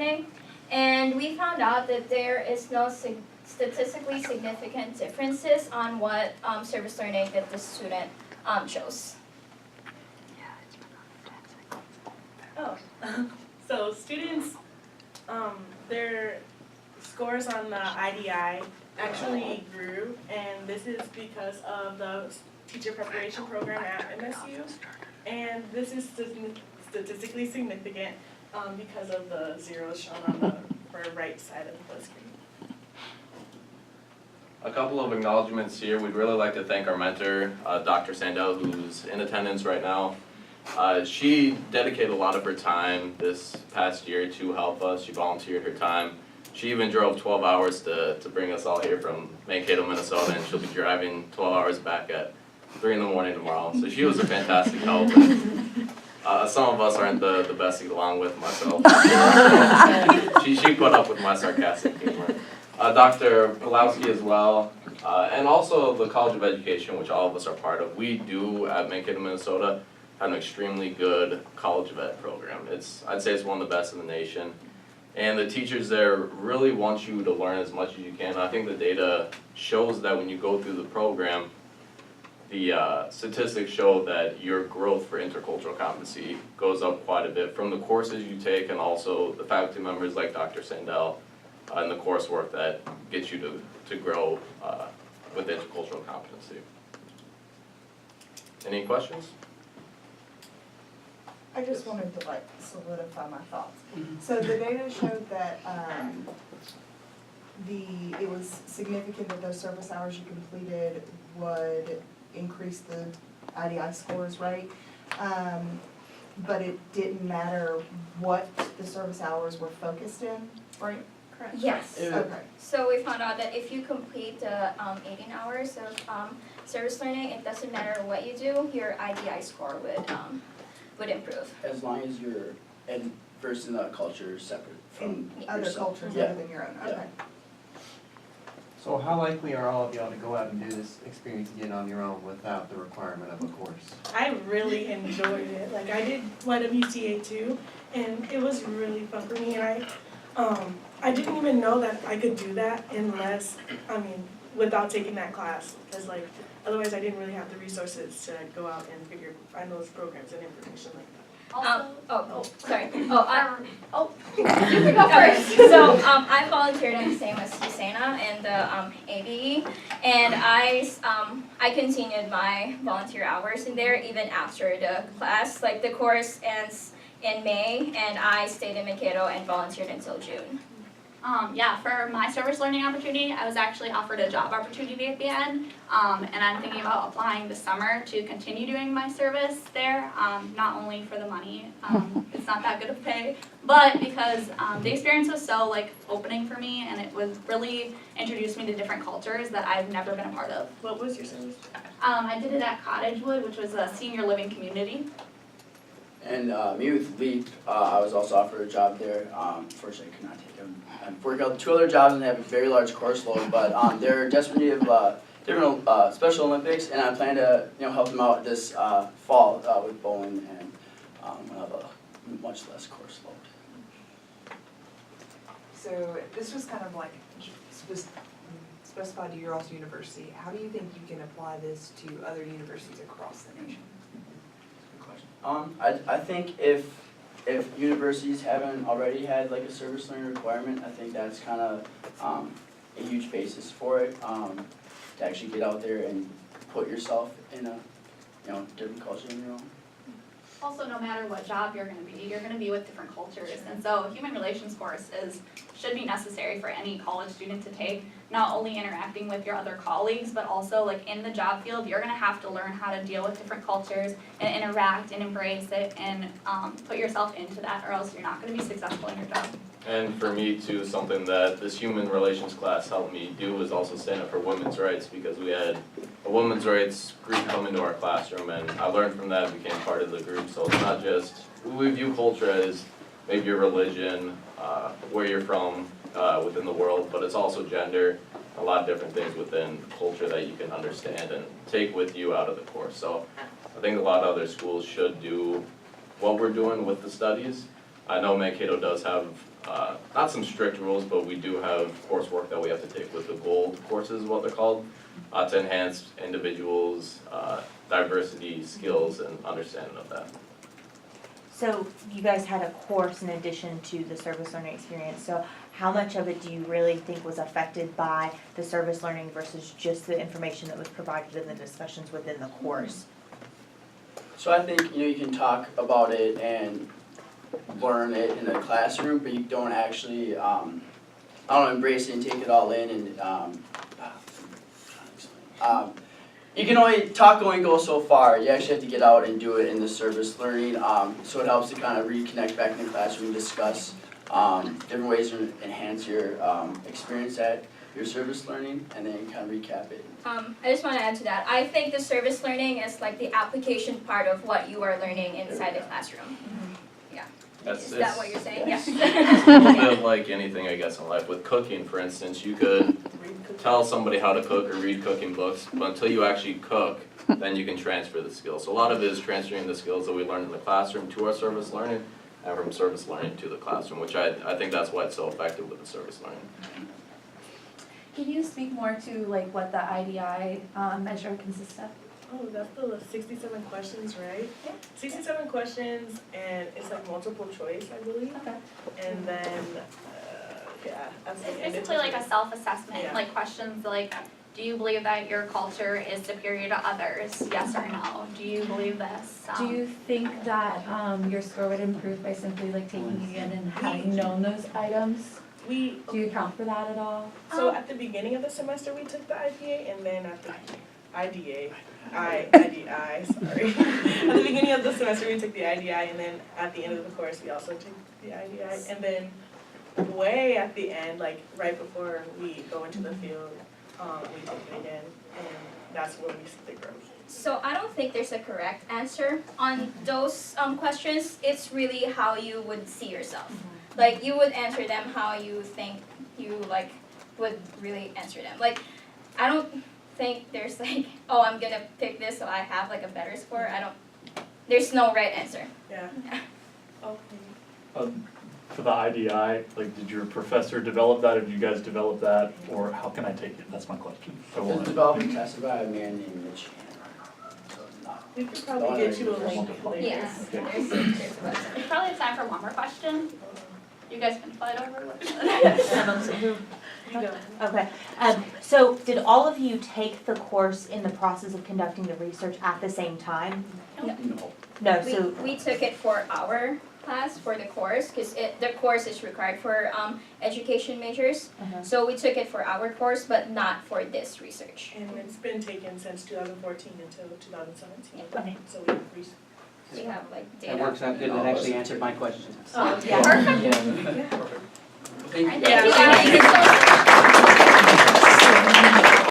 learning, and we found out that there is no statistically significant differences on what service learning that the student chose. Oh, so students, their scores on the IDI actually grew, and this is because of the teacher preparation program at MSU, and this is statistically significant because of the zeros shown on the right side of the screen. A couple of acknowledgements here. We'd really like to thank our mentor, Dr. Sandell, who's in attendance right now. She dedicated a lot of her time this past year to help us. She volunteered her time. She even drove 12 hours to bring us all here from Mankato, Minnesota, and she'll be driving 12 hours back at 3 in the morning tomorrow. So she was a fantastic help. Some of us aren't the best to get along with, myself. She put up with my sarcastic humor. Dr. Pulowski as well, and also the College of Education, which all of us are part of. We do at Mankato, Minnesota have an extremely good College of Ed program. I'd say it's one of the best in the nation. And the teachers there really want you to learn as much as you can. I think the data shows that when you go through the program, the statistics show that your growth for intercultural competency goes up quite a bit from the courses you take and also the faculty members like Dr. Sandell and the coursework that gets you to grow with intercultural competency. Any questions? I just wanted to solidify my thoughts. So the data showed that it was significant that those service hours you completed would increase the IDI scores, right? But it didn't matter what the service hours were focused in, right? Correct. Yes. Okay. So we found out that if you complete the 18 hours of service learning, it doesn't matter what you do, your IDI score would improve. As long as you're versed in the culture separate from In other yourself. cultures Yeah. other than your own, okay. So how likely are all of y'all to go out and do this experience again on your own without the requirement of a course? I really enjoyed it. Like I did YWCA too, and it was really fun for me. And I didn't even know that I could do that without taking that class, because otherwise I didn't really have the resources to go out and find those programs and information like that. Sorry. You can go first. So I volunteered in the same as Susanna in the ABE, and I continued my volunteer hours in there even after the class. Like the course ends in May, and I stayed in Mankato and volunteered until June. For my service learning opportunity, I was actually offered a job opportunity at the end, and I'm thinking about applying this summer to continue doing my service there, not only for the money, it's not that good of pay, but because the experience was so opening for me, and it was really introduced me to different cultures that I've never been a part of. What was your service? I did it at Cottagewood, which was a senior living community. And me with LEAP, I was also offered a job there. Unfortunately, I could not take them. I'm working out 2 other jobs and they have a very large course load, but they're desperate in need of different Special Olympics, and I plan to help them out this fall with bowling, and we'll have a much less course load. So this was kind of specified to your all's university. How do you think you can apply this to other universities across the nation? I think if universities haven't already had a service learning requirement, I think that's kind of a huge basis for it, to actually get out there and put yourself in a different culture than your own. Also, no matter what job you're going to be with different cultures, and so human relations course should be necessary for any college student to take. Not only interacting with your other colleagues, but also in the job field, you're going to have to learn how to deal with different cultures and interact and embrace it and put yourself into that, or else you're not going to be successful in your job. And for me too, something that this human relations class helped me do was also stand up for women's rights, because we had a women's rights group come into our classroom, and I learned from that and became part of the group. So it's not just, we view culture as maybe your religion, where you're from within the world, but it's also gender, a lot of different things within culture that you can understand and take with you out of the course. So I think a lot of other schools should do what we're doing with the studies, I know Mankato does have, not some strict rules, but we do have coursework that we have to take with the gold courses, what they're called, to enhance individuals' diversity, skills, and understanding of that. So you guys had a course in addition to the service learning experience, so how much of it do you really think was affected by the service learning versus just the information that was provided in the discussions within the course? So I think, you can talk about it and learn it in a classroom, but you don't actually, embrace it and take it all in and, you can only go so far. You actually have to get out and do it in the service learning, so it helps to kind of reconnect back in the classroom and discuss different ways to enhance your experience at your service learning, and then kind of recap it. I just want to add to that. I think the service learning is like the application part of what you are learning inside the classroom. Is that what you're saying? It's Yeah. a little bit like anything, I guess, in life. With cooking, for instance, you could tell somebody how to cook or read cooking books, but until you actually cook, then you can transfer the skills. So a lot of it is transferring the skills that we learned in the classroom to our service learning, and from service learning to the classroom, which I think that's why it's so effective with the service learning. Can you speak more to like what the IDI measure consists of? Oh, that's the 67 questions, right? Yeah. 67 questions, and it's like multiple choice, I believe. Okay. And then, yeah, that's It's the end. basically like a self-assessment, Yeah. like questions like, do you believe that your culture is superior to others? Yes or no? Do you believe this? Do you think that your score would improve by simply like taking it in and having known those items? We, Do you account for that at all? so at the beginning of the semester, we took the IPA, and then at the IDI, sorry. At the beginning of the semester, we took the IDI, and then at the end of the course, we also took the IDI. And then way at the end, like right before we go into the field, we take it again, and that's where we see the growth. So I don't think there's a correct answer on those questions. It's really how you would see yourself. Like you would answer them how you think you like would really answer them. Like I don't think there's like, oh, I'm gonna pick this so I have like a better score. There's no right answer. Yeah. Okay. For the IDI, like, did your professor develop that, or did you guys develop that, or how can I take it? That's my question. I It's will- developed and tested by a man named Mitch Hanna. We could probably get you a link later. Yeah, there's a website. There's probably time for one more question. You guys can fight over what. You go. Okay, so did all of you take the course in the process of conducting the research at the same time? No. No, so, We took it for our class for the course because the course is required for education majors. uh-huh. So we took it for our course, but not for this research. And it's been taken since 2014 until 2017. Okay. So we increased. We have like data. That works out good, that actually answered my question. Oh, Yeah. Perfect. Thank you. Thank